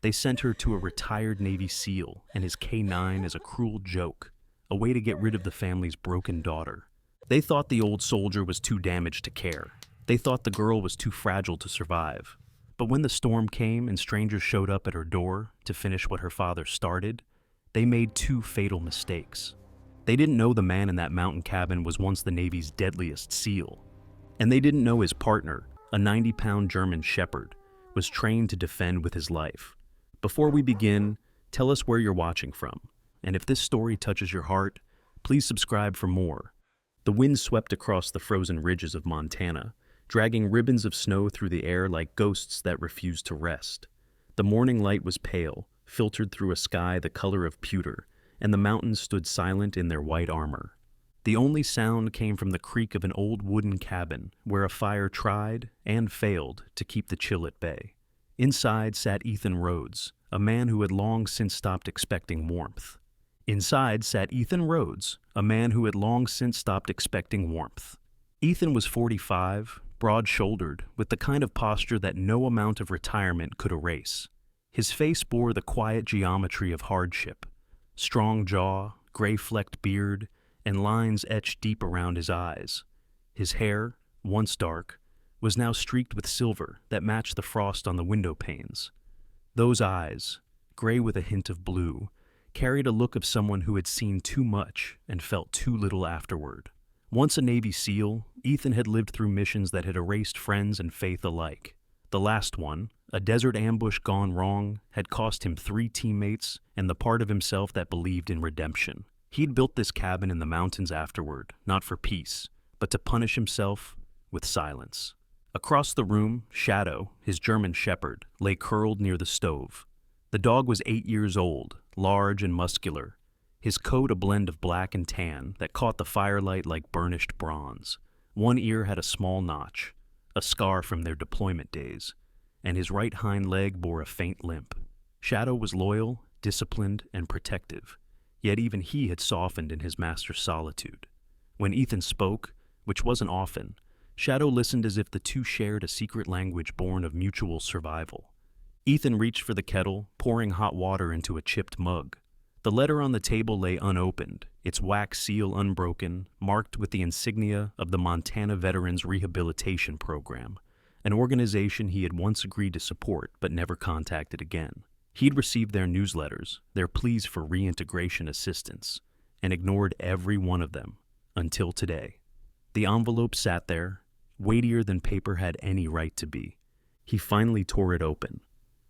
They sent her to a retired Navy SEAL and his K-9 as a cruel joke, a way to get rid of the family's broken daughter. They thought the old soldier was too damaged to care. They thought the girl was too fragile to survive. But when the storm came and strangers showed up at her door to finish what her father started, they made two fatal mistakes. They didn't know the man in that mountain cabin was once the Navy's deadliest SEAL. And they didn't know his partner, a 90-pound German shepherd, was trained to defend with his life. Before we begin, tell us where you're watching from. And if this story touches your heart, please subscribe for more. The wind swept across the frozen ridges of Montana, dragging ribbons of snow through the air like ghosts that refused to rest. The morning light was pale, filtered through a sky the color of pewter, and the mountains stood silent in their white armor. The only sound came from the creak of an old wooden cabin where a fire tried and failed to keep the chill at bay. Inside sat Ethan Rhodes, a man who had long since stopped expecting warmth. Inside sat Ethan Rhodes, a man who had long since stopped expecting warmth. Ethan was 45, broad-shouldered, with the kind of posture that no amount of retirement could erase. His face bore the quiet geometry of hardship. Strong jaw, gray-flecked beard, and lines etched deep around his eyes. His hair, once dark, was now streaked with silver that matched the frost on the window panes. Those eyes, gray with a hint of blue, carried a look of someone who had seen too much and felt too little afterward. Once a Navy SEAL, Ethan had lived through missions that had erased friends and faith alike. The last one, a desert ambush gone wrong, had cost him 3 teammates and the part of himself that believed in redemption. He'd built this cabin in the mountains afterward, not for peace, but to punish himself with silence. Across the room, Shadow, his German shepherd, lay curled near the stove. The dog was 8 years old, large and muscular, his coat a blend of black and tan that caught the firelight like burnished bronze. One ear had a small notch, a scar from their deployment days, and his right hind leg bore a faint limp. Shadow was loyal, disciplined, and protective, yet even he had softened in his master's solitude. When Ethan spoke, which wasn't often, Shadow listened as if the two shared a secret language born of mutual survival. Ethan reached for the kettle, pouring hot water into a chipped mug. The letter on the table lay unopened, its wax seal unbroken, marked with the insignia of the Montana Veterans Rehabilitation Program, an organization he had once agreed to support but never contacted again. He'd received their newsletters, their pleas for reintegration assistance, and ignored every one of them, until today. The envelope sat there, weightier than paper had any right to be. He finally tore it open.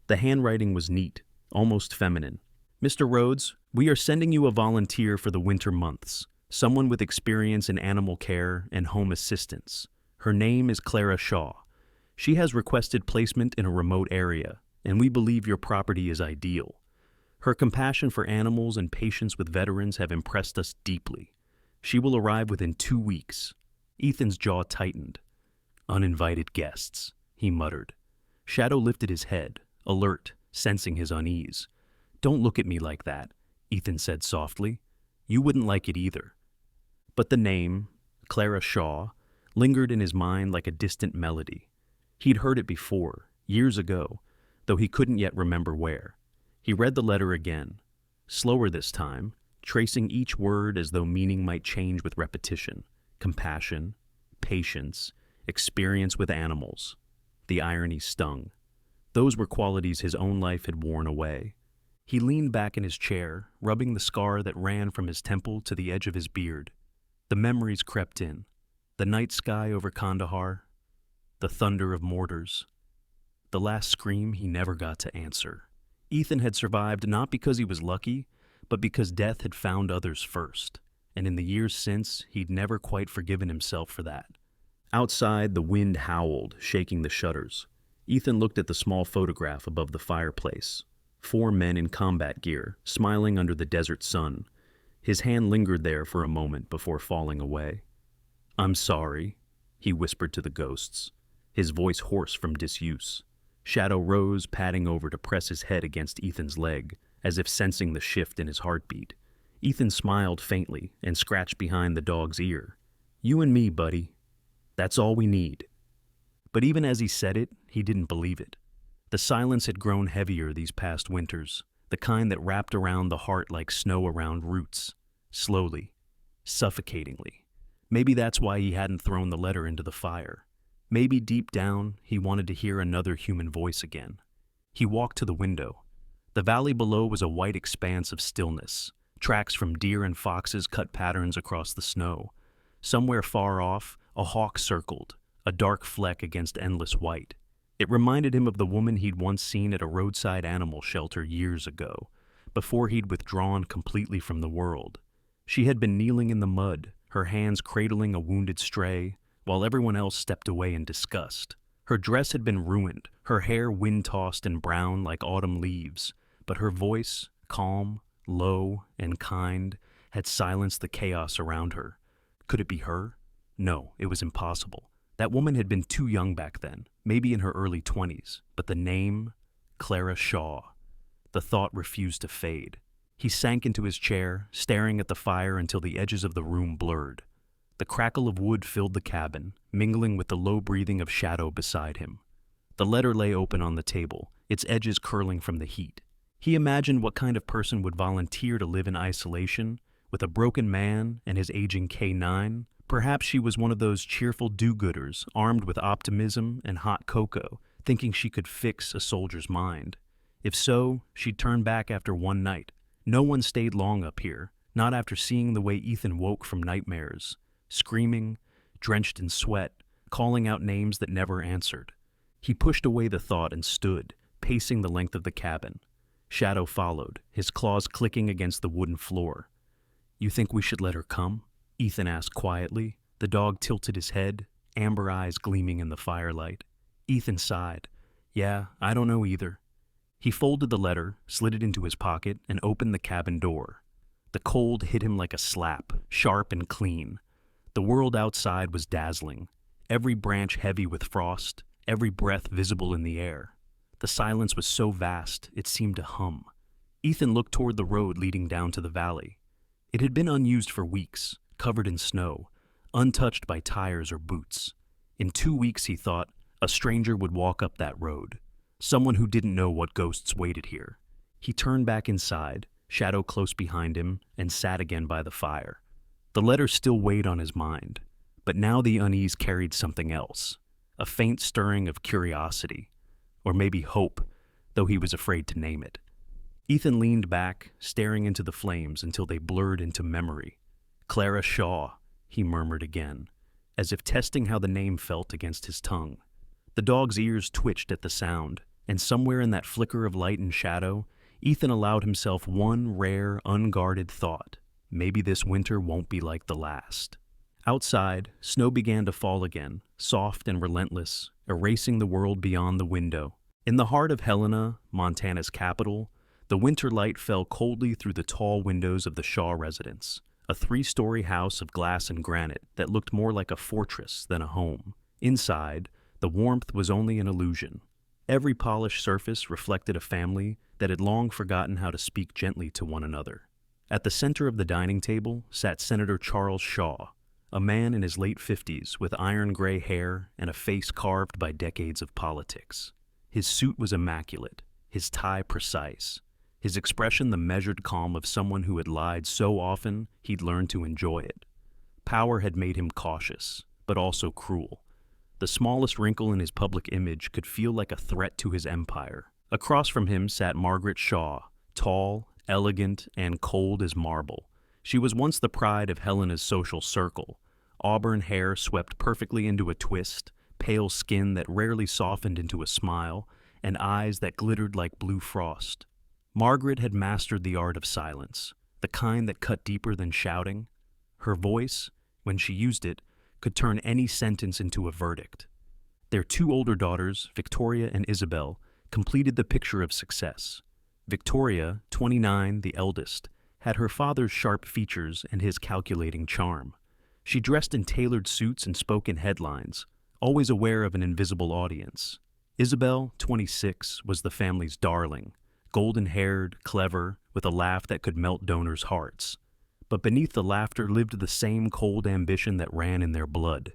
The handwriting was neat, almost feminine. "Mr. Rhodes, we are sending you a volunteer for the winter months, someone with experience in animal care and home assistance. Her name is Clara Shaw. She has requested placement in a remote area, and we believe your property is ideal. Her compassion for animals and patience with veterans have impressed us deeply. She will arrive within 2 weeks." Ethan's jaw tightened. "Uninvited guests," he muttered. Shadow lifted his head, alert, sensing his unease. "Don't look at me like that," Ethan said softly. "You wouldn't like it either." But the name, Clara Shaw, lingered in his mind like a distant melody. He'd heard it before, years ago, though he couldn't yet remember where. He read the letter again, slower this time, tracing each word as though meaning might change with repetition. Compassion, patience, experience with animals. The irony stung. Those were qualities his own life had worn away. He leaned back in his chair, rubbing the scar that ran from his temple to the edge of his beard. The memories crept in. The night sky over Kandahar, the thunder of mortars, the last scream he never got to answer. Ethan had survived not because he was lucky, but because death had found others first. And in the years since, he'd never quite forgiven himself for that. Outside, the wind howled, shaking the shutters. Ethan looked at the small photograph above the fireplace. 4 men in combat gear, smiling under the desert sun. His hand lingered there for a moment before falling away. "I'm sorry," he whispered to the ghosts, his voice hoarse from disuse. Shadow rose, padding over to press his head against Ethan's leg, as if sensing the shift in his heartbeat. Ethan smiled faintly and scratched behind the dog's ear. "You and me, buddy. That's all we need." But even as he said it, he didn't believe it. The silence had grown heavier these past winters, the kind that wrapped around the heart like snow around roots, slowly, suffocatingly. Maybe that's why he hadn't thrown the letter into the fire. Maybe deep down, he wanted to hear another human voice again. He walked to the window. The valley below was a white expanse of stillness. Tracks from deer and foxes cut patterns across the snow. Somewhere far off, a hawk circled, a dark fleck against endless white. It reminded him of the woman he'd once seen at a roadside animal shelter years ago, before he'd withdrawn completely from the world. She had been kneeling in the mud, her hands cradling a wounded stray, while everyone else stepped away in disgust. Her dress had been ruined, her hair wind-tossed and brown like autumn leaves, but her voice, calm, low, and kind, had silenced the chaos around her. Could it be her? No, it was impossible. That woman had been too young back then, maybe in her early 20s, but the name, Clara Shaw. The thought refused to fade. He sank into his chair, staring at the fire until the edges of the room blurred. The crackle of wood filled the cabin, mingling with the low breathing of shadow beside him. The letter lay open on the table, its edges curling from the heat. He imagined what kind of person would volunteer to live in isolation, with a broken man and his aging K9. Perhaps she was one of those cheerful do-gooders, armed with optimism and hot cocoa, thinking she could fix a soldier's mind. If so, she'd turn back after one night. No one stayed long up here, not after seeing the way Ethan woke from nightmares, screaming, drenched in sweat, calling out names that never answered. He pushed away the thought and stood, pacing the length of the cabin. Shadow followed, his claws clicking against the wooden floor. "You think we should let her come?" Ethan asked quietly. The dog tilted his head, amber eyes gleaming in the firelight. Ethan sighed. "Yeah, I don't know either." He folded the letter, slid it into his pocket, and opened the cabin door. The cold hit him like a slap, sharp and clean. The world outside was dazzling, every branch heavy with frost, every breath visible in the air. The silence was so vast, it seemed to hum. Ethan looked toward the road leading down to the valley. It had been unused for weeks, covered in snow, untouched by tires or boots. In 2 weeks, he thought, a stranger would walk up that road. Someone who didn't know what ghosts waited here. He turned back inside, Shadow close behind him, and sat again by the fire. The letter still weighed on his mind, but now the unease carried something else, a faint stirring of curiosity, or maybe hope, though he was afraid to name it. Ethan leaned back, staring into the flames until they blurred into memory. "Clara Shaw," he murmured again, as if testing how the name felt against his tongue. The dog's ears twitched at the sound, and somewhere in that flicker of light and shadow, Ethan allowed himself one rare, unguarded thought. Maybe this winter won't be like the last. Outside, snow began to fall again, soft and relentless, erasing the world beyond the window. In the heart of Helena, Montana's capital, the winter light fell coldly through the tall windows of the Shaw residence, a 3-story house of glass and granite that looked more like a fortress than a home. Inside, the warmth was only an illusion. Every polished surface reflected a family that had long forgotten how to speak gently to one another. At the center of the dining table sat Senator Charles Shaw, a man in his late 50s with iron-gray hair and a face carved by decades of politics. His suit was immaculate, his tie precise, his expression the measured calm of someone who had lied so often he'd learned to enjoy it. Power had made him cautious, but also cruel. The smallest wrinkle in his public image could feel like a threat to his empire. Across from him sat Margaret Shaw, tall, elegant, and cold as marble. She was once the pride of Helena's social circle. Auburn hair swept perfectly into a twist, pale skin that rarely softened into a smile, and eyes that glittered like blue frost. Margaret had mastered the art of silence, the kind that cut deeper than shouting. Her voice, when she used it, could turn any sentence into a verdict. Their 2 older daughters, Victoria and Isabel, completed the picture of success. Victoria, 29, the eldest, had her father's sharp features and his calculating charm. She dressed in tailored suits and spoke in headlines, always aware of an invisible audience. Isabel, 26, was the family's darling, golden-haired, clever, with a laugh that could melt donors' hearts. But beneath the laughter lived the same cold ambition that ran in their blood.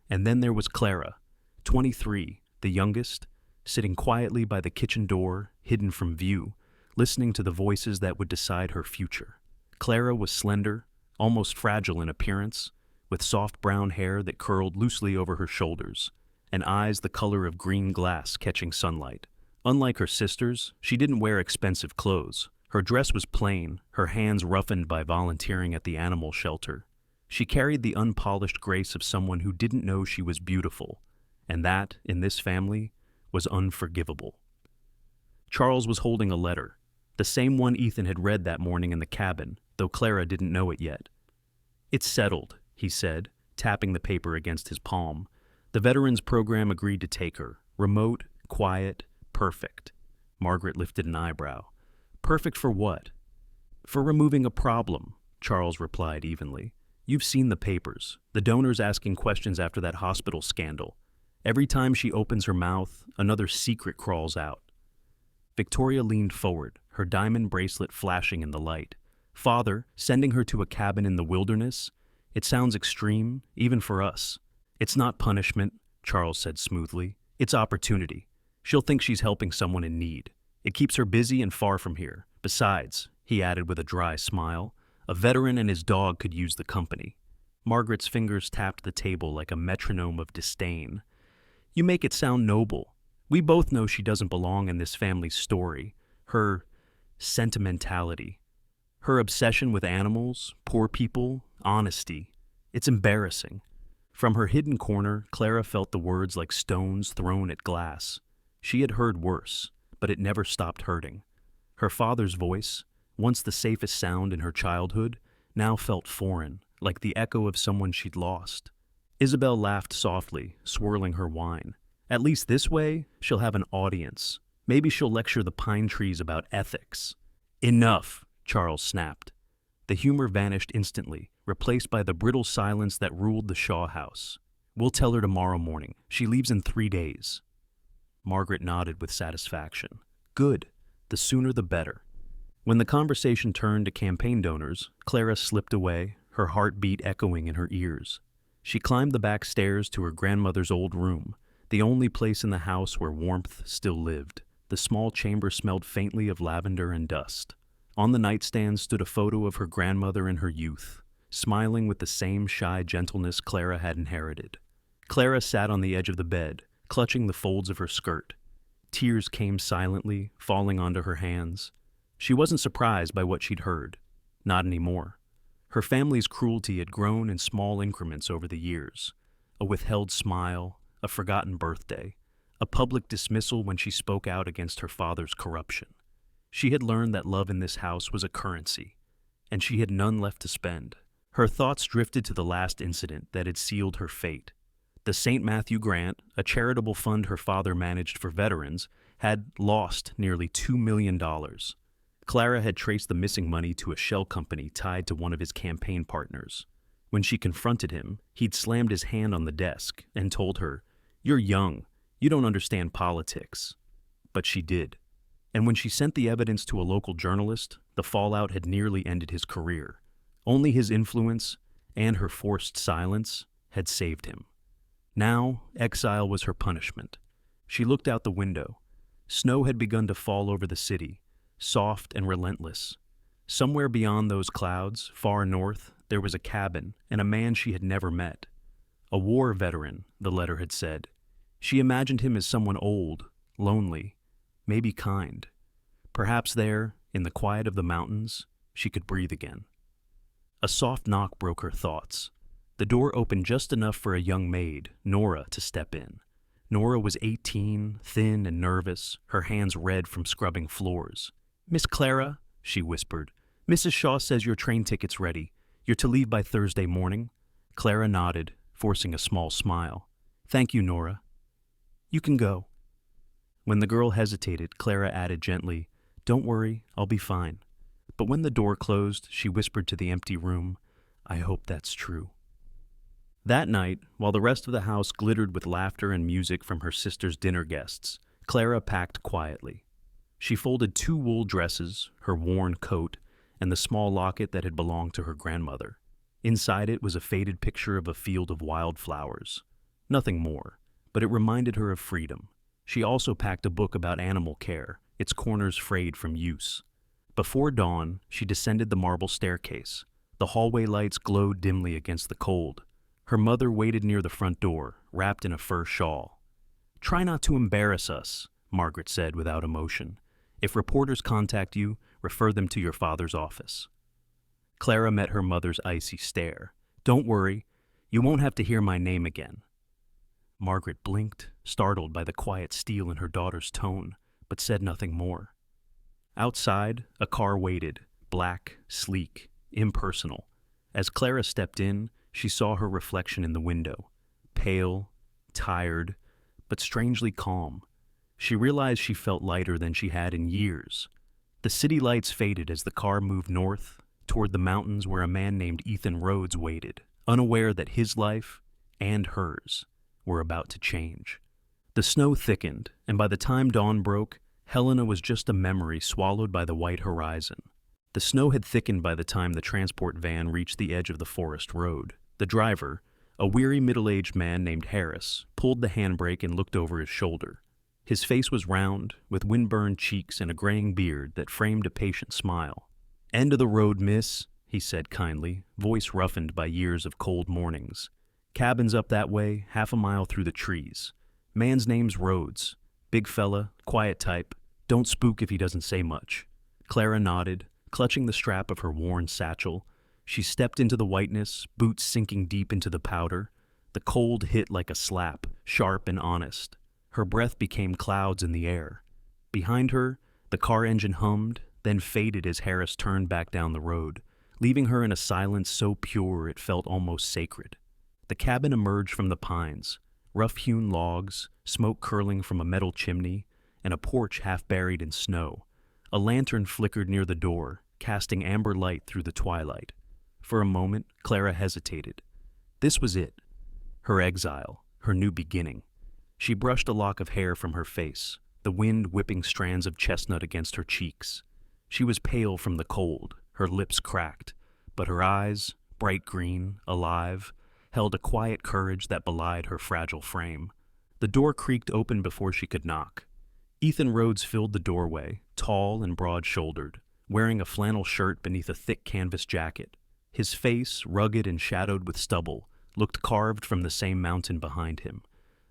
And then there was Clara, 23, the youngest, sitting quietly by the kitchen door, hidden from view, listening to the voices that would decide her future. Clara was slender, almost fragile in appearance, with soft brown hair that curled loosely over her shoulders, and eyes the color of green glass catching sunlight. Unlike her sisters, she didn't wear expensive clothes. Her dress was plain, her hands roughened by volunteering at the animal shelter. She carried the unpolished grace of someone who didn't know she was beautiful, and that, in this family, was unforgivable. Charles was holding a letter, the same one Ethan had read that morning in the cabin, though Clara didn't know it yet. "It's settled," he said, tapping the paper against his palm. "The Veterans Program agreed to take her. Remote, quiet, perfect." Margaret lifted an eyebrow. "Perfect for what?" "For removing a problem," Charles replied evenly. "You've seen the papers. The donors asking questions after that hospital scandal. Every time she opens her mouth, another secret crawls out." Victoria leaned forward, her diamond bracelet flashing in the light. "Father, sending her to a cabin in the wilderness? It sounds extreme, even for us." "It's not punishment," Charles said smoothly. "It's opportunity. She'll think she's helping someone in need. It keeps her busy and far from here. Besides," he added with a dry smile, "a veteran and his dog could use the company." Margaret's fingers tapped the table like a metronome of disdain. "You make it sound noble. We both know she doesn't belong in this family's story. Her sentimentality, her obsession with animals, poor people, honesty. It's embarrassing." From her hidden corner, Clara felt the words like stones thrown at glass. She had heard worse, but it never stopped hurting. Her father's voice, once the safest sound in her childhood, now felt foreign, like the echo of someone she'd lost. Isabel laughed softly, swirling her wine. "At least this way, she'll have an audience. Maybe she'll lecture the pine trees about ethics." "Enough," Charles snapped. The humor vanished instantly, replaced by the brittle silence that ruled the Shaw house. "We'll tell her tomorrow morning. She leaves in 3 days." Margaret nodded with satisfaction. "Good. The sooner the better." When the conversation turned to campaign donors, Clara slipped away, her heartbeat echoing in her ears. She climbed the back stairs to her grandmother's old room, the only place in the house where warmth still lived. The small chamber smelled faintly of lavender and dust. On the nightstand stood a photo of her grandmother in her youth, smiling with the same shy gentleness Clara had inherited. Clara sat on the edge of the bed, clutching the folds of her skirt. Tears came silently, falling onto her hands. She wasn't surprised by what she'd heard. Not anymore. Her family's cruelty had grown in small increments over the years. A withheld smile, a forgotten birthday, a public dismissal when she spoke out against her father's corruption. She had learned that love in this house was a currency, and she had none left to spend. Her thoughts drifted to the last incident that had sealed her fate. The St. Matthew Grant, a charitable fund her father managed for veterans, had lost nearly $2 million. Clara had traced the missing money to a shell company tied to one of his campaign partners. When she confronted him, he'd slammed his hand on the desk and told her, "You're young. You don't understand politics." But she did. And when she sent the evidence to a local journalist, the fallout had nearly ended his career. Only his influence, and her forced silence, had saved him. Now, exile was her punishment. She looked out the window. Snow had begun to fall over the city, soft and relentless. Somewhere beyond those clouds, far north, there was a cabin and a man she had never met. A war veteran, the letter had said. She imagined him as someone old, lonely, maybe kind. Perhaps there, in the quiet of the mountains, she could breathe again. A soft knock broke her thoughts. The door opened just enough for a young maid, Nora, to step in. Nora was 18, thin and nervous, her hands red from scrubbing floors. "Miss Clara," she whispered, "Mrs. Shaw says your train ticket's ready. You're to leave by Thursday morning." Clara nodded, forcing a small smile. "Thank you, Nora. You can go." When the girl hesitated, Clara added gently, "Don't worry, I'll be fine." But when the door closed, she whispered to the empty room, "I hope that's true." That night, while the rest of the house glittered with laughter and music from her sister's dinner guests, Clara packed quietly. She folded 2 wool dresses, her worn coat, and the small locket that had belonged to her grandmother. Inside it was a faded picture of a field of wildflowers. Nothing more, but it reminded her of freedom. She also packed a book about animal care, its corners frayed from use. Before dawn, she descended the marble staircase. The hallway lights glowed dimly against the cold. Her mother waited near the front door, wrapped in a fur shawl. "Try not to embarrass us," Margaret said without emotion. "If reporters contact you, refer them to your father's office." Clara met her mother's icy stare. "Don't worry, you won't have to hear my name again." Margaret blinked, startled by the quiet steel in her daughter's tone, but said nothing more. Outside, a car waited, black, sleek, impersonal. As Clara stepped in, she saw her reflection in the window, pale, tired, but strangely calm. She realized she felt lighter than she had in years. The city lights faded as the car moved north, toward the mountains where a man named Ethan Rhodes waited, unaware that his life, and hers, were about to change. The snow thickened, and by the time dawn broke, Helena was just a memory swallowed by the white horizon. The snow had thickened by the time the transport van reached the edge of the forest road. The driver, a weary middle-aged man named Harris, pulled the handbrake and looked over his shoulder. His face was round, with wind-burned cheeks and a graying beard that framed a patient smile. "End of the road, miss," he said kindly, voice roughened by years of cold mornings. "Cabin's up that way, half a mile through the trees. Man's name's Rhodes. Big fella, quiet type. Don't spook if he doesn't say much." Clara nodded, clutching the strap of her worn satchel. She stepped into the whiteness, boots sinking deep into the powder. The cold hit like a slap, sharp and honest. Her breath became clouds in the air. Behind her, the car engine hummed, then faded as Harris turned back down the road, leaving her in a silence so pure it felt almost sacred. The cabin emerged from the pines, rough-hewn logs, smoke curling from a metal chimney, and a porch half buried in snow. A lantern flickered near the door, casting amber light through the twilight. For a moment, Clara hesitated. This was it. Her exile, her new beginning. She brushed a lock of hair from her face, the wind whipping strands of chestnut against her cheeks. She was pale from the cold, her lips cracked, but her eyes, bright green, alive, held a quiet courage that belied her fragile frame. The door creaked open before she could knock. Ethan Rhodes filled the doorway, tall and broad-shouldered, wearing a flannel shirt beneath a thick canvas jacket. His face, rugged and shadowed with stubble, looked carved from the same mountain behind him.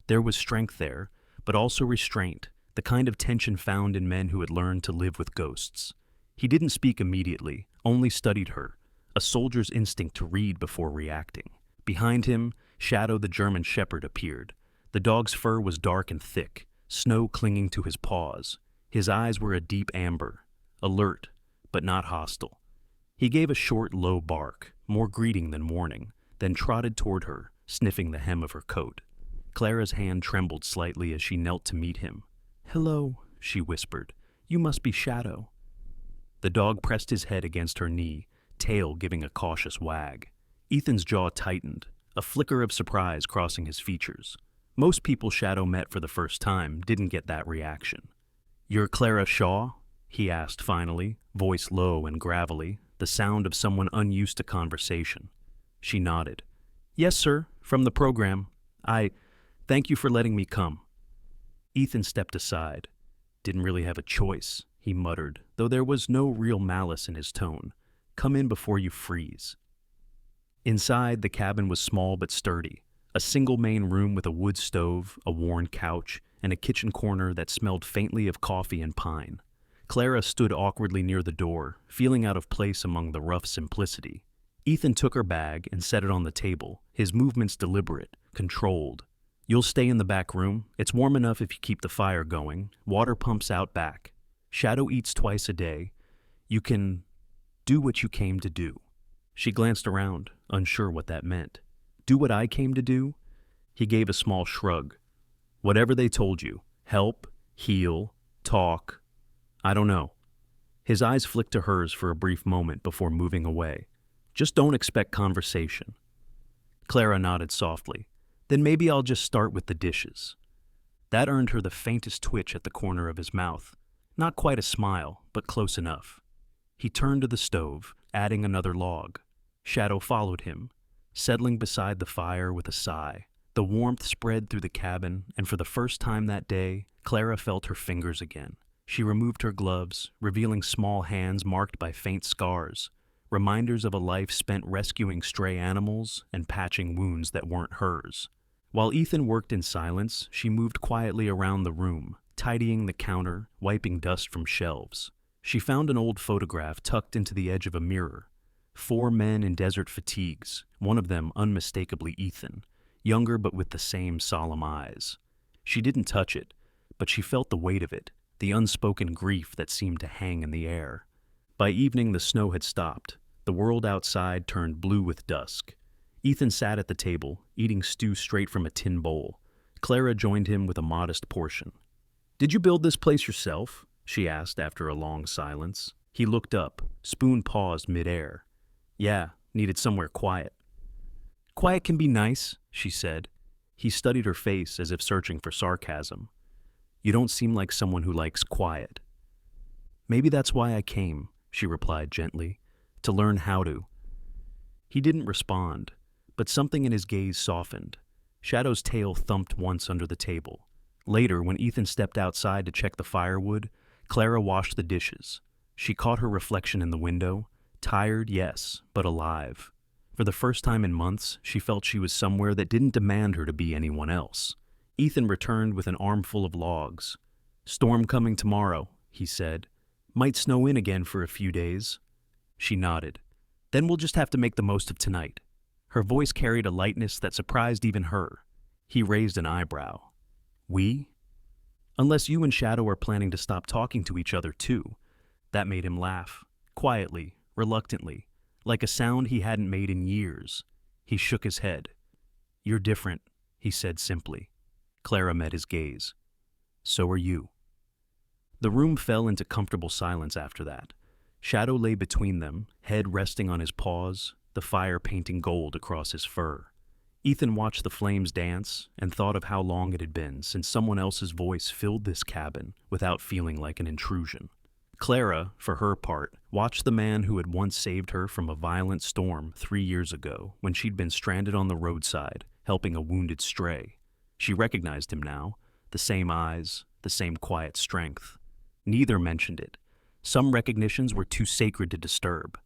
There was strength there, but also restraint, the kind of tension found in men who had learned to live with ghosts. He didn't speak immediately, only studied her, a soldier's instinct to read before reacting. Behind him, Shadow the German Shepherd appeared. The dog's fur was dark and thick, snow clinging to his paws. His eyes were a deep amber, alert, but not hostile. He gave a short, low bark, more greeting than warning, then trotted toward her, sniffing the hem of her coat. Clara's hand trembled slightly as she knelt to meet him. "Hello," she whispered. "You must be Shadow." The dog pressed his head against her knee, tail giving a cautious wag. Ethan's jaw tightened, a flicker of surprise crossing his features. Most people Shadow met for the first time didn't get that reaction. "You're Clara Shaw?" he asked finally, voice low and gravelly, the sound of someone unused to conversation. She nodded. "Yes, sir, from the program. Thank you for letting me come." Ethan stepped aside. "Didn't really have a choice," he muttered, though there was no real malice in his tone. "Come in before you freeze." Inside, the cabin was small but sturdy. A single main room with a wood stove, a worn couch, and a kitchen corner that smelled faintly of coffee and pine. Clara stood awkwardly near the door, feeling out of place among the rough simplicity. Ethan took her bag and set it on the table, his movements deliberate, controlled. "You'll stay in the back room. It's warm enough if you keep the fire going. Water pumps out back. Shadow eats twice a day. You can do what you came to do." She glanced around, unsure what that meant. "Do what I came to do?" He gave a small shrug. "Whatever they told you. Help, heal, talk. I don't know." His eyes flicked to hers for a brief moment before moving away. "Just don't expect conversation." Clara nodded softly. "Then maybe I'll just start with the dishes." That earned her the faintest twitch at the corner of his mouth. Not quite a smile, but close enough. He turned to the stove, adding another log. Shadow followed him, settling beside the fire with a sigh. The warmth spread through the cabin, and for the first time that day, Clara felt her fingers again. She removed her gloves, revealing small hands marked by faint scars, reminders of a life spent rescuing stray animals and patching wounds that weren't hers. While Ethan worked in silence, she moved quietly around the room, tidying the counter, wiping dust from shelves. She found an old photograph tucked into the edge of a mirror. 4 men in desert fatigues, one of them unmistakably Ethan, younger but with the same solemn eyes. She didn't touch it, but she felt the weight of it, the unspoken grief that seemed to hang in the air. By evening, the snow had stopped. The world outside turned blue with dusk. Ethan sat at the table, eating stew straight from a tin bowl. Clara joined him with a modest portion. "Did you build this place yourself?" she asked after a long silence. He looked up, spoon paused midair. "Yeah, needed somewhere quiet." "Quiet can be nice," she said. He studied her face as if searching for sarcasm. "You don't seem like someone who likes quiet." "Maybe that's why I came," she replied gently, "to learn how to." He didn't respond, but something in his gaze softened. Shadow's tail thumped once under the table. Later, when Ethan stepped outside to check the firewood, Clara washed the dishes. She caught her reflection in the window, tired, yes, but alive. For the first time in months, she felt she was somewhere that didn't demand her to be anyone else. Ethan returned with an armful of logs. "Storm coming tomorrow," he said. "Might snow in again for a few days." She nodded. "Then we'll just have to make the most of tonight." Her voice carried a lightness that surprised even her. He raised an eyebrow. "We?" "Unless you and Shadow are planning to stop talking to each other too." That made him laugh, quietly, reluctantly, like a sound he hadn't made in years. He shook his head. "You're different," he said simply. Clara met his gaze. "So are you." The room fell into comfortable silence after that. Shadow lay between them, head resting on his paws, the fire painting gold across his fur. Ethan watched the flames dance and thought of how long it had been since someone else's voice filled this cabin without feeling like an intrusion. Clara, for her part, watched the man who had once saved her from a violent storm 3 years ago when she'd been stranded on the roadside, helping a wounded stray. She recognized him now, the same eyes, the same quiet strength. Neither mentioned it. Some recognitions were too sacred to disturb.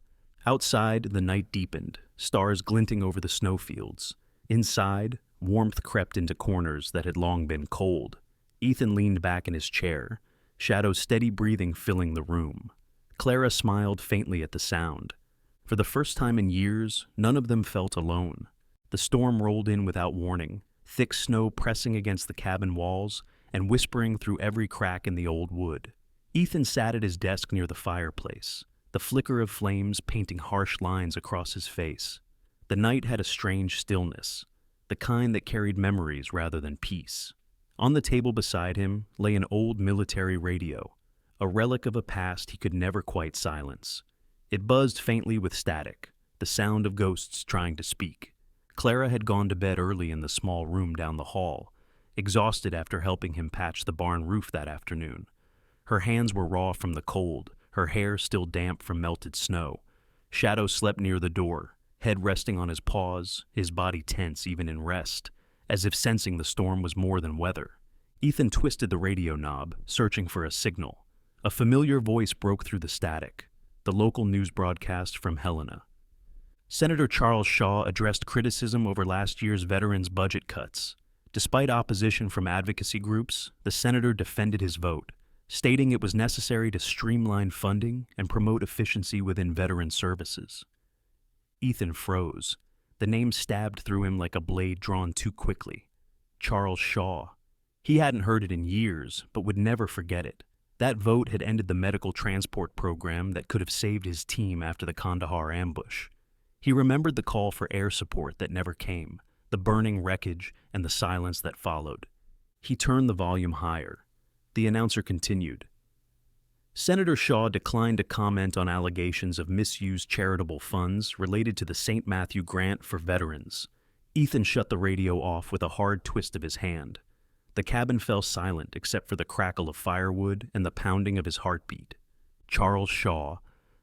Outside, the night deepened, stars glinting over the snowfields. Inside, warmth crept into corners that had long been cold. Ethan leaned back in his chair, Shadow's steady breathing filling the room. Clara smiled faintly at the sound. For the first time in years, none of them felt alone. The storm rolled in without warning, thick snow pressing against the cabin walls and whispering through every crack in the old wood. Ethan sat at his desk near the fireplace, the flicker of flames painting harsh lines across his face. The night had a strange stillness, the kind that carried memories rather than peace. On the table beside him lay an old military radio, a relic of a past he could never quite silence. It buzzed faintly with static, the sound of ghosts trying to speak. Clara had gone to bed early in the small room down the hall, exhausted after helping him patch the barn roof that afternoon. Her hands were raw from the cold, her hair still damp from melted snow. Shadow slept near the door, head resting on his paws, his body tense even in rest, as if sensing the storm was more than weather. Ethan twisted the radio knob, searching for a signal. A familiar voice broke through the static, the local news broadcast from Helena. Senator Charles Shaw addressed criticism over last year's veterans' budget cuts. Despite opposition from advocacy groups, the senator defended his vote, stating it was necessary to streamline funding and promote efficiency within veteran services. Ethan froze. The name stabbed through him like a blade drawn too quickly. Charles Shaw. He hadn't heard it in years, but would never forget it. That vote had ended the medical transport program that could have saved his team after the Kandahar ambush. He remembered the call for air support that never came, the burning wreckage, and the silence that followed. He turned the volume higher. The announcer continued. Senator Shaw declined to comment on allegations of misused charitable funds related to the St. Matthew grant for veterans. Ethan shut the radio off with a hard twist of his hand. The cabin fell silent except for the crackle of firewood and the pounding of his heartbeat. Charles Shaw,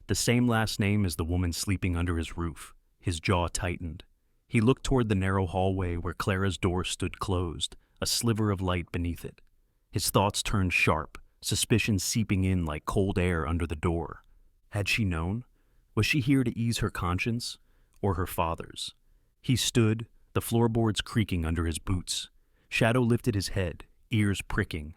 the same last name as the woman sleeping under his roof. His jaw tightened. He looked toward the narrow hallway where Clara's door stood closed, a sliver of light beneath it. His thoughts turned sharp, suspicion seeping in like cold air under the door. Had she known? Was she here to ease her conscience, or her father's? He stood, the floorboards creaking under his boots. Shadow lifted his head, ears pricking.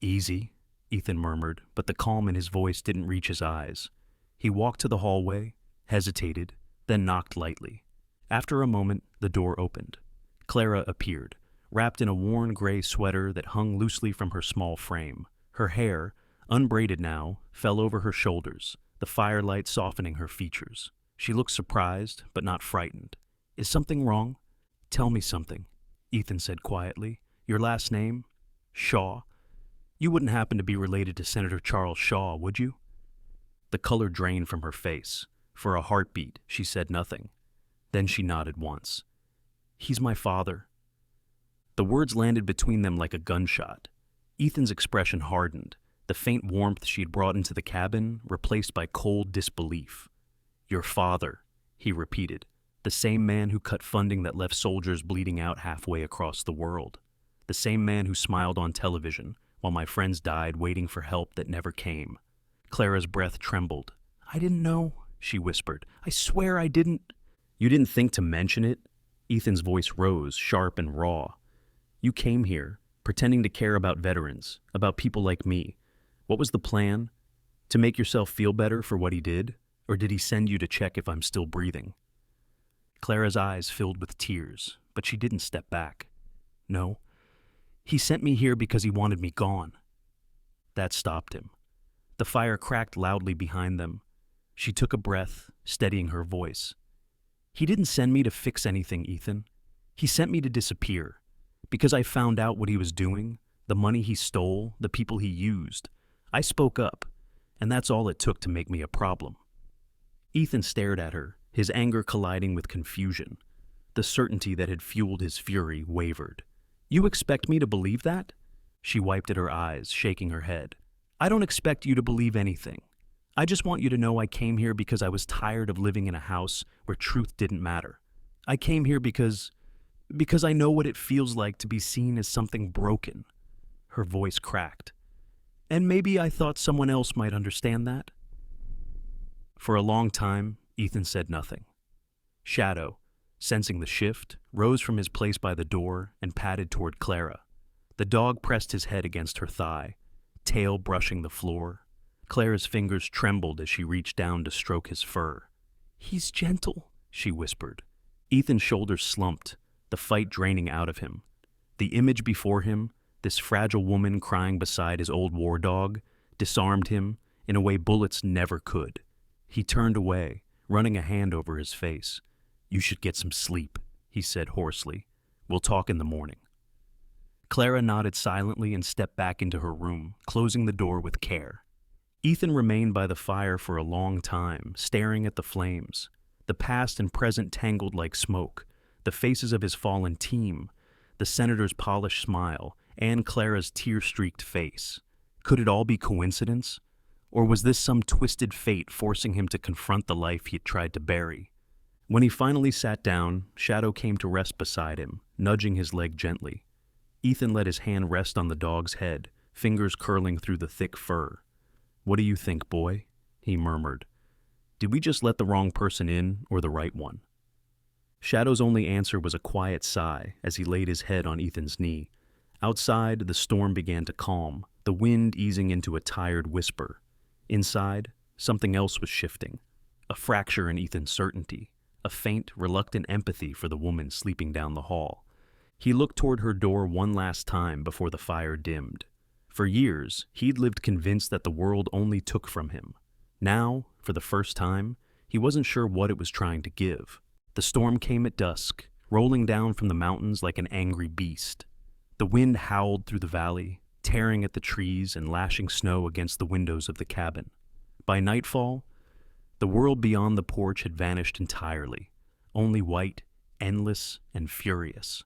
Easy, Ethan murmured, but the calm in his voice didn't reach his eyes. He walked to the hallway, hesitated, then knocked lightly. After a moment, the door opened. Clara appeared, wrapped in a worn gray sweater that hung loosely from her small frame. Her hair, unbraided now, fell over her shoulders, the firelight softening her features. She looked surprised, but not frightened. "Is something wrong?" "Tell me something," Ethan said quietly. "Your last name? Shaw? You wouldn't happen to be related to Senator Charles Shaw, would you?" The color drained from her face. For a heartbeat, she said nothing. Then she nodded once. "He's my father." The words landed between them like a gunshot. Ethan's expression hardened, the faint warmth she'd brought into the cabin replaced by cold disbelief. "Your father," he repeated, "the same man who cut funding that left soldiers bleeding out halfway across the world. The same man who smiled on television while my friends died waiting for help that never came." Clara's breath trembled. "I didn't know," she whispered. "I swear I didn't." "You didn't think to mention it?" Ethan's voice rose, sharp and raw. "You came here, pretending to care about veterans, about people like me. What was the plan? To make yourself feel better for what he did? Or did he send you to check if I'm still breathing?" Clara's eyes filled with tears, but she didn't step back. "No. He sent me here because he wanted me gone." That stopped him. The fire cracked loudly behind them. She took a breath, steadying her voice. "He didn't send me to fix anything, Ethan. He sent me to disappear. Because I found out what he was doing, the money he stole, the people he used. I spoke up, and that's all it took to make me a problem." Ethan stared at her, his anger colliding with confusion. The certainty that had fueled his fury wavered. "You expect me to believe that?" She wiped at her eyes, shaking her head. "I don't expect you to believe anything. I just want you to know I came here because I was tired of living in a house where truth didn't matter. I came here because I know what it feels like to be seen as something broken." Her voice cracked. "And maybe I thought someone else might understand that." For a long time, Ethan said nothing. Shadow, sensing the shift, rose from his place by the door and padded toward Clara. The dog pressed his head against her thigh, tail brushing the floor. Clara's fingers trembled as she reached down to stroke his fur. "He's gentle," she whispered. Ethan's shoulders slumped, the fight draining out of him. The image before him, this fragile woman crying beside his old war dog, disarmed him in a way bullets never could. He turned away, running a hand over his face. "You should get some sleep," he said hoarsely. "We'll talk in the morning." Clara nodded silently and stepped back into her room, closing the door with care. Ethan remained by the fire for a long time, staring at the flames. The past and present tangled like smoke, the faces of his fallen team, the senator's polished smile, and Clara's tear-streaked face. Could it all be coincidence? Or was this some twisted fate forcing him to confront the life he had tried to bury? When he finally sat down, Shadow came to rest beside him, nudging his leg gently. Ethan let his hand rest on the dog's head, fingers curling through the thick fur. "What do you think, boy?" he murmured. "Did we just let the wrong person in, or the right one?" Shadow's only answer was a quiet sigh as he laid his head on Ethan's knee. Outside, the storm began to calm, the wind easing into a tired whisper. Inside, something else was shifting. A fracture in Ethan's certainty, a faint, reluctant empathy for the woman sleeping down the hall. He looked toward her door one last time before the fire dimmed. For years, he'd lived convinced that the world only took from him. Now, for the first time, he wasn't sure what it was trying to give. The storm came at dusk, rolling down from the mountains like an angry beast. The wind howled through the valley, tearing at the trees and lashing snow against the windows of the cabin. By nightfall, the world beyond the porch had vanished entirely, only white, endless, and furious.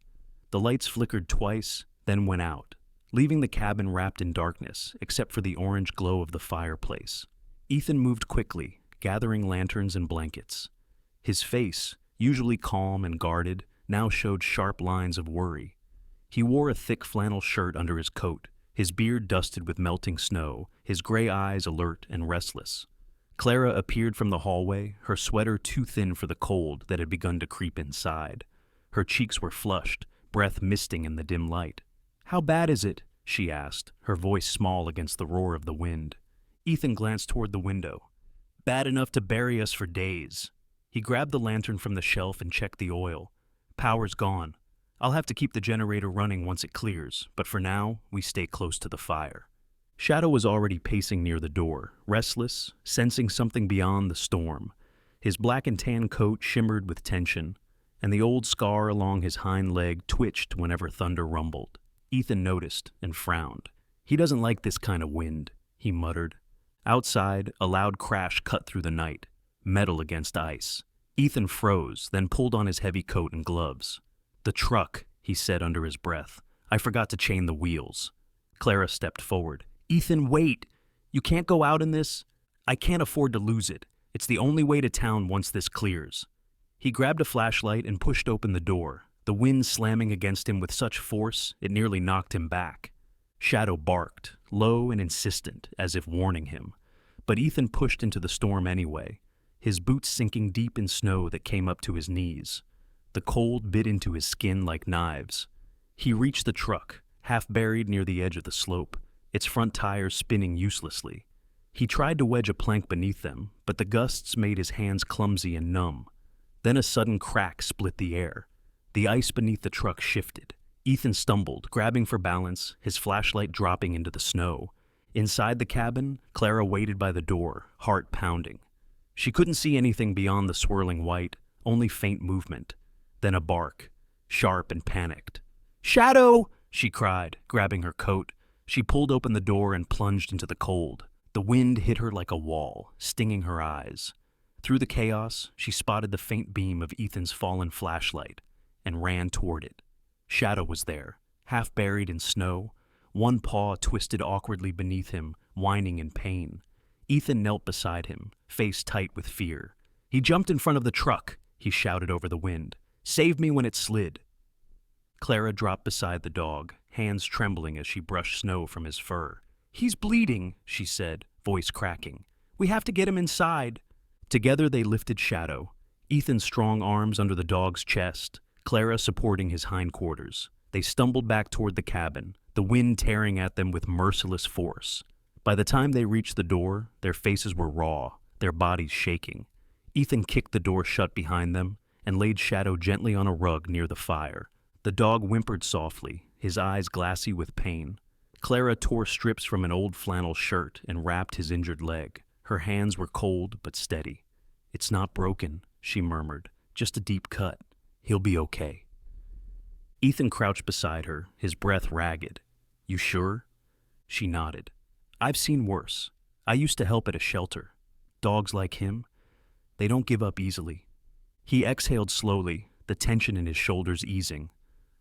The lights flickered twice, then went out, leaving the cabin wrapped in darkness except for the orange glow of the fireplace. Ethan moved quickly, gathering lanterns and blankets. His face, usually calm and guarded, now showed sharp lines of worry. He wore a thick flannel shirt under his coat, his beard dusted with melting snow, his gray eyes alert and restless. Clara appeared from the hallway, her sweater too thin for the cold that had begun to creep inside. Her cheeks were flushed, breath misting in the dim light. "How bad is it?" she asked, her voice small against the roar of the wind. Ethan glanced toward the window. "Bad enough to bury us for days." He grabbed the lantern from the shelf and checked the oil. "Power's gone. I'll have to keep the generator running once it clears, but for now, we stay close to the fire." Shadow was already pacing near the door, restless, sensing something beyond the storm. His black and tan coat shimmered with tension, and the old scar along his hind leg twitched whenever thunder rumbled. Ethan noticed and frowned. "He doesn't like this kind of wind," he muttered. Outside, a loud crash cut through the night, metal against ice. Ethan froze, then pulled on his heavy coat and gloves. "The truck," he said under his breath. "I forgot to chain the wheels." Clara stepped forward. "Ethan, wait! You can't go out in this. I can't afford to lose it. It's the only way to town once this clears." He grabbed a flashlight and pushed open the door, the wind slamming against him with such force it nearly knocked him back. Shadow barked, low and insistent, as if warning him. But Ethan pushed into the storm anyway, his boots sinking deep in snow that came up to his knees. The cold bit into his skin like knives. He reached the truck, half buried near the edge of the slope, its front tires spinning uselessly. He tried to wedge a plank beneath them, but the gusts made his hands clumsy and numb. Then a sudden crack split the air. The ice beneath the truck shifted. Ethan stumbled, grabbing for balance, his flashlight dropping into the snow. Inside the cabin, Clara waited by the door, heart pounding. She couldn't see anything beyond the swirling white, only faint movement. Then a bark, sharp and panicked. "Shadow!" she cried, grabbing her coat. She pulled open the door and plunged into the cold. The wind hit her like a wall, stinging her eyes. Through the chaos, she spotted the faint beam of Ethan's fallen flashlight and ran toward it. Shadow was there, half buried in snow, one paw twisted awkwardly beneath him, whining in pain. Ethan knelt beside him, face tight with fear. "He jumped in front of the truck," he shouted over the wind. "Save me when it slid." Clara dropped beside the dog, hands trembling as she brushed snow from his fur. "He's bleeding," she said, voice cracking. "We have to get him inside." Together they lifted Shadow, Ethan's strong arms under the dog's chest, Clara supporting his hindquarters. They stumbled back toward the cabin, the wind tearing at them with merciless force. By the time they reached the door, their faces were raw, their bodies shaking. Ethan kicked the door shut behind them and laid Shadow gently on a rug near the fire. The dog whimpered softly, his eyes glassy with pain. Clara tore strips from an old flannel shirt and wrapped his injured leg. Her hands were cold but steady. "It's not broken," she murmured. "Just a deep cut. He'll be okay." Ethan crouched beside her, his breath ragged. "You sure?" She nodded. "I've seen worse. I used to help at a shelter. Dogs like him, they don't give up easily." He exhaled slowly, the tension in his shoulders easing.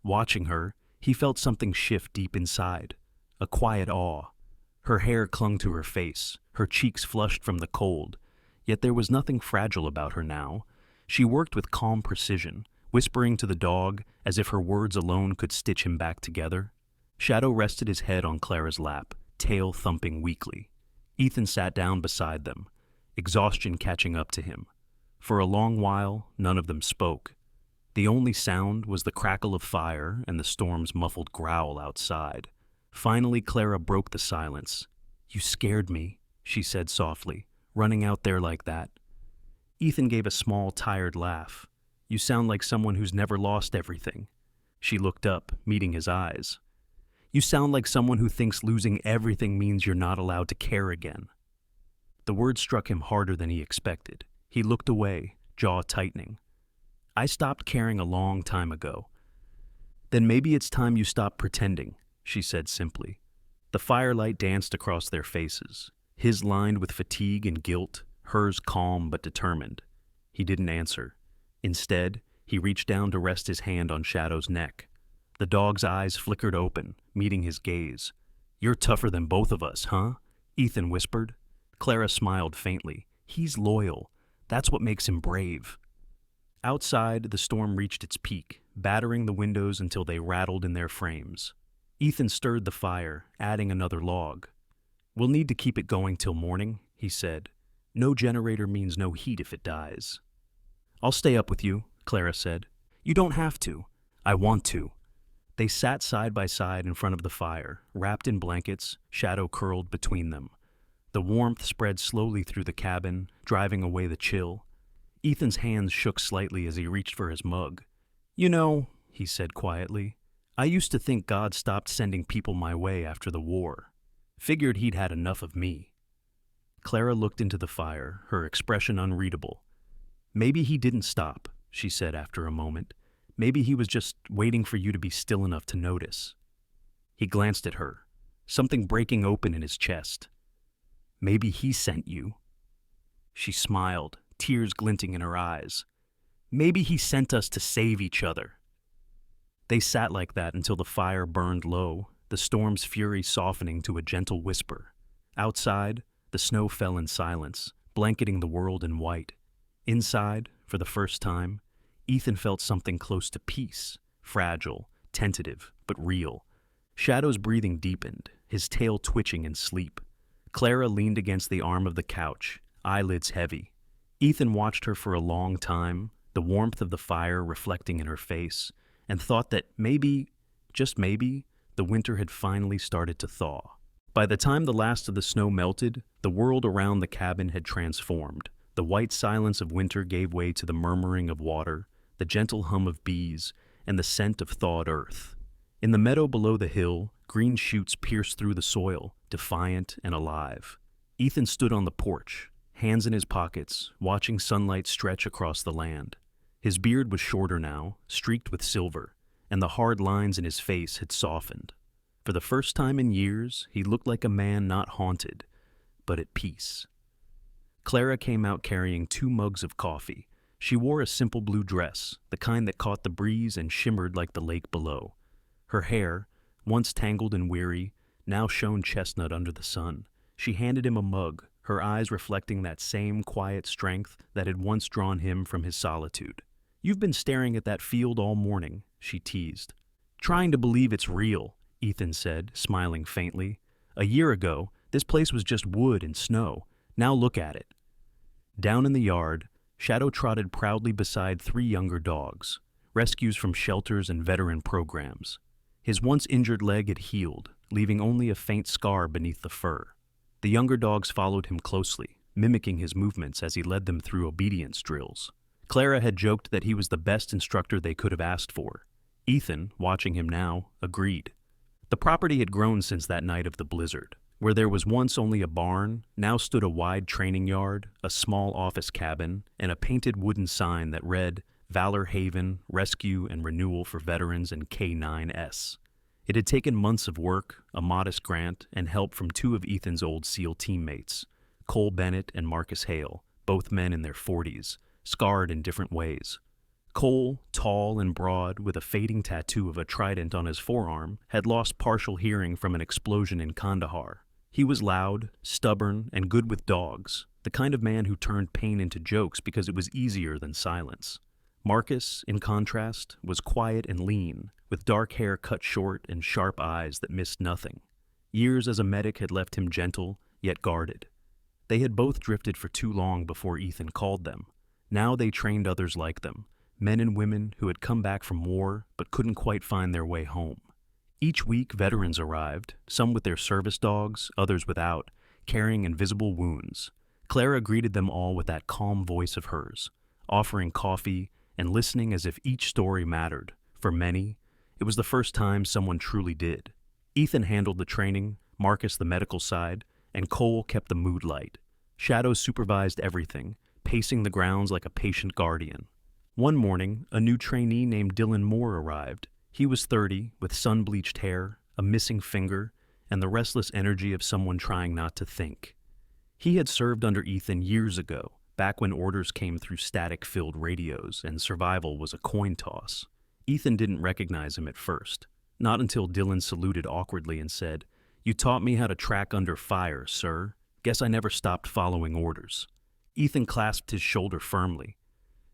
Watching her, he felt something shift deep inside, a quiet awe. Her hair clung to her face, her cheeks flushed from the cold, yet there was nothing fragile about her now. She worked with calm precision, whispering to the dog as if her words alone could stitch him back together. Shadow rested his head on Clara's lap, tail thumping weakly. Ethan sat down beside them, exhaustion catching up to him. For a long while, none of them spoke. The only sound was the crackle of fire and the storm's muffled growl outside. Finally, Clara broke the silence. "You scared me," she said softly, "running out there like that." Ethan gave a small, tired laugh. "You sound like someone who's never lost everything." She looked up, meeting his eyes. "You sound like someone who thinks losing everything means you're not allowed to care again." The word struck him harder than he expected. He looked away, jaw tightening. "I stopped caring a long time ago." "Then maybe it's time you stopped pretending," she said simply. The firelight danced across their faces, his lined with fatigue and guilt, hers calm but determined. He didn't answer. Instead, he reached down to rest his hand on Shadow's neck. The dog's eyes flickered open, meeting his gaze. "You're tougher than both of us, huh?" Ethan whispered. Clara smiled faintly. "He's loyal. That's what makes him brave." Outside, the storm reached its peak, battering the windows until they rattled in their frames. Ethan stirred the fire, adding another log. We'll need to keep it going till morning, he said. No generator means no heat if it dies. I'll stay up with you, Clara said. You don't have to. I want to. They sat side by side in front of the fire, wrapped in blankets, shadow curled between them. The warmth spread slowly through the cabin, driving away the chill. Ethan's hands shook slightly as he reached for his mug. You know, he said quietly, I used to think God stopped sending people my way after the war. Figured he'd had enough of me. Clara looked into the fire, her expression unreadable. Maybe he didn't stop, she said after a moment. Maybe he was just waiting for you to be still enough to notice. He glanced at her, something breaking open in his chest. Maybe he sent you. She smiled, tears glinting in her eyes. Maybe he sent us to save each other. They sat like that until the fire burned low, the storm's fury softening to a gentle whisper. Outside, the snow fell in silence, blanketing the world in white. Inside, for the first time, Ethan felt something close to peace, fragile, tentative, but real. Shadow's breathing deepened, his tail twitching in sleep. Clara leaned against the arm of the couch, eyelids heavy. Ethan watched her for a long time, the warmth of the fire reflecting in her face, and thought that maybe, just maybe, the winter had finally started to thaw. By the time the last of the snow melted, the world around the cabin had transformed. The white silence of winter gave way to the murmuring of water, the gentle hum of bees, and the scent of thawed earth. In the meadow below the hill, green shoots pierced through the soil, defiant and alive. Ethan stood on the porch, hands in his pockets, watching sunlight stretch across the land. His beard was shorter now, streaked with silver, and the hard lines in his face had softened. For the first time in years, he looked like a man not haunted, but at peace. Clara came out carrying 2 mugs of coffee. She wore a simple blue dress, the kind that caught the breeze and shimmered like the lake below. Her hair, once tangled and weary, now shone chestnut under the sun. She handed him a mug, her eyes reflecting that same quiet strength that had once drawn him from his solitude. You've been staring at that field all morning, she teased. Trying to believe it's real, Ethan said, smiling faintly. A year ago, this place was just wood and snow. Now look at it. Down in the yard, Shadow trotted proudly beside 3 younger dogs, rescues from shelters and veteran programs. His once injured leg had healed, leaving only a faint scar beneath the fur. The younger dogs followed him closely, mimicking his movements as he led them through obedience drills. Clara had joked that he was the best instructor they could have asked for. Ethan, watching him now, agreed. The property had grown since that night of the blizzard. Where there was once only a barn, now stood a wide training yard, a small office cabin, and a painted wooden sign that read, Valor Haven, Rescue and Renewal for Veterans and K9S. It had taken months of work, a modest grant, and help from 2 of Ethan's old SEAL teammates, Cole Bennett and Marcus Hale, both men in their 40s, scarred in different ways. Cole, tall and broad, with a fading tattoo of a trident on his forearm, had lost partial hearing from an explosion in Kandahar. He was loud, stubborn, and good with dogs, the kind of man who turned pain into jokes because it was easier than silence. Marcus, in contrast, was quiet and lean, with dark hair cut short and sharp eyes that missed nothing. Years as a medic had left him gentle, yet guarded. They had both drifted for too long before Ethan called them. Now they trained others like them, men and women who had come back from war but couldn't quite find their way home. Each week, veterans arrived, some with their service dogs, others without, carrying invisible wounds. Clara greeted them all with that calm voice of hers, offering coffee and listening as if each story mattered. For many, it was the first time someone truly did. Ethan handled the training, Marcus the medical side, and Cole kept the mood light. Shadow supervised everything, pacing the grounds like a patient guardian. One morning, a new trainee named Dylan Moore arrived. He was 30, with sun-bleached hair, a missing finger, and the restless energy of someone trying not to think. He had served under Ethan years ago, back when orders came through static-filled radios and survival was a coin toss. Ethan didn't recognize him at first, not until Dylan saluted awkwardly and said, "You taught me how to track under fire, sir. Guess I never stopped following orders." Ethan clasped his shoulder firmly.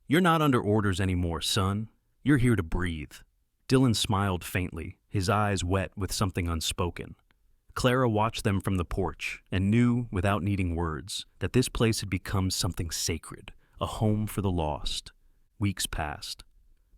"You're not under orders anymore, son. You're here to breathe." Dylan smiled faintly, his eyes wet with something unspoken. Clara watched them from the porch and knew, without needing words, that this place had become something sacred, a home for the lost. Weeks passed.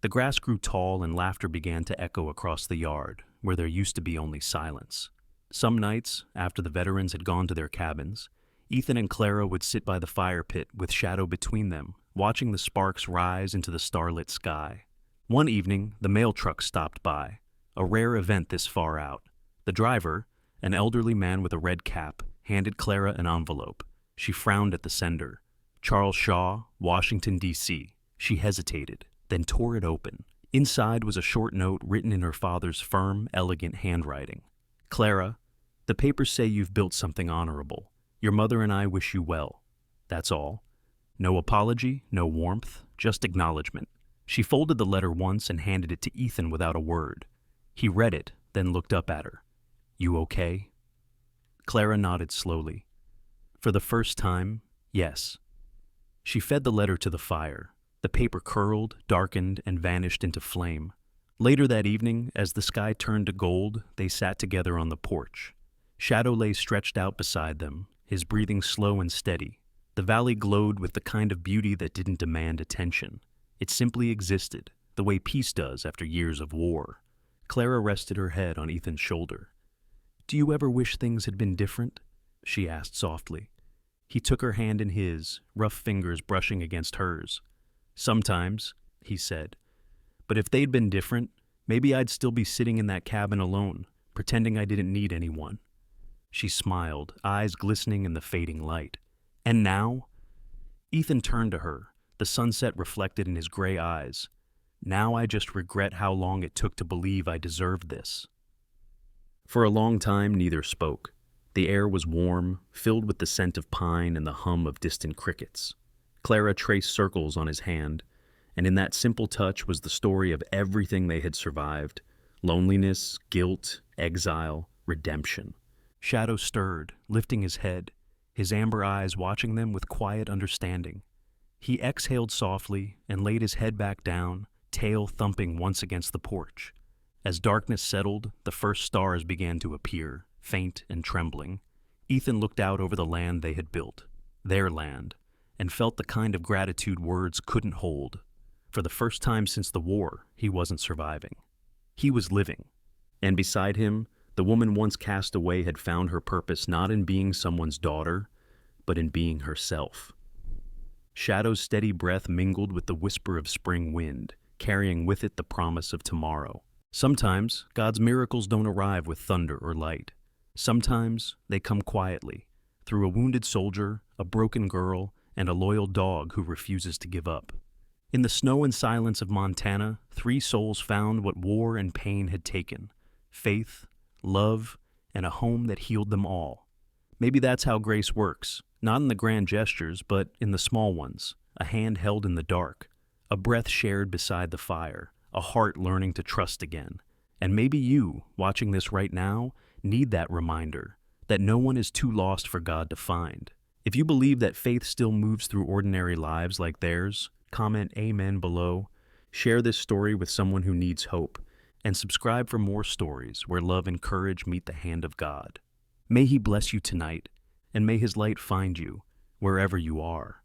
The grass grew tall and laughter began to echo across the yard, where there used to be only silence. Some nights, after the veterans had gone to their cabins, Ethan and Clara would sit by the fire pit with Shadow between them, watching the sparks rise into the starlit sky. One evening, the mail truck stopped by, a rare event this far out. The driver, an elderly man with a red cap, handed Clara an envelope. She frowned at the sender. Charles Shaw, Washington, D.C. She hesitated, then tore it open. Inside was a short note written in her father's firm, elegant handwriting. Clara, the papers say you've built something honorable. Your mother and I wish you well. That's all. No apology, no warmth, just acknowledgement. She folded the letter once and handed it to Ethan without a word. He read it, then looked up at her. You okay? Clara nodded slowly. For the first time, yes. She fed the letter to the fire. The paper curled, darkened, and vanished into flame. Later that evening, as the sky turned to gold, they sat together on the porch. Shadow lay stretched out beside them, his breathing slow and steady. The valley glowed with the kind of beauty that didn't demand attention. It simply existed, the way peace does after years of war. Clara rested her head on Ethan's shoulder. Do you ever wish things had been different? She asked softly. He took her hand in his, rough fingers brushing against hers. Sometimes, he said. But if they'd been different, maybe I'd still be sitting in that cabin alone, pretending I didn't need anyone. She smiled, eyes glistening in the fading light. And now? Ethan turned to her, the sunset reflected in his gray eyes. Now I just regret how long it took to believe I deserved this. For a long time, neither spoke. The air was warm, filled with the scent of pine and the hum of distant crickets. Clara traced circles on his hand, and in that simple touch was the story of everything they had survived: loneliness, guilt, exile, redemption. Shadow stirred, lifting his head, his amber eyes watching them with quiet understanding. He exhaled softly and laid his head back down, tail thumping once against the porch. As darkness settled, the first stars began to appear, faint and trembling. Ethan looked out over the land they had built, their land, and felt the kind of gratitude words couldn't hold. For the first time since the war, he wasn't surviving. He was living. And beside him, the woman once cast away had found her purpose not in being someone's daughter, but in being herself. Shadow's steady breath mingled with the whisper of spring wind, carrying with it the promise of tomorrow. Sometimes, God's miracles don't arrive with thunder or light. Sometimes, they come quietly, through a wounded soldier, a broken girl, and a loyal dog who refuses to give up. In the snow and silence of Montana, 3 souls found what war and pain had taken: faith, love, and a home that healed them all. Maybe that's how grace works, not in the grand gestures, but in the small ones: a hand held in the dark, a breath shared beside the fire, a heart learning to trust again. And maybe you, watching this right now, need that reminder that no one is too lost for God to find. If you believe that faith still moves through ordinary lives like theirs, comment Amen below, share this story with someone who needs hope, and subscribe for more stories where love and courage meet the hand of God. May He bless you tonight, and may His light find you wherever you are.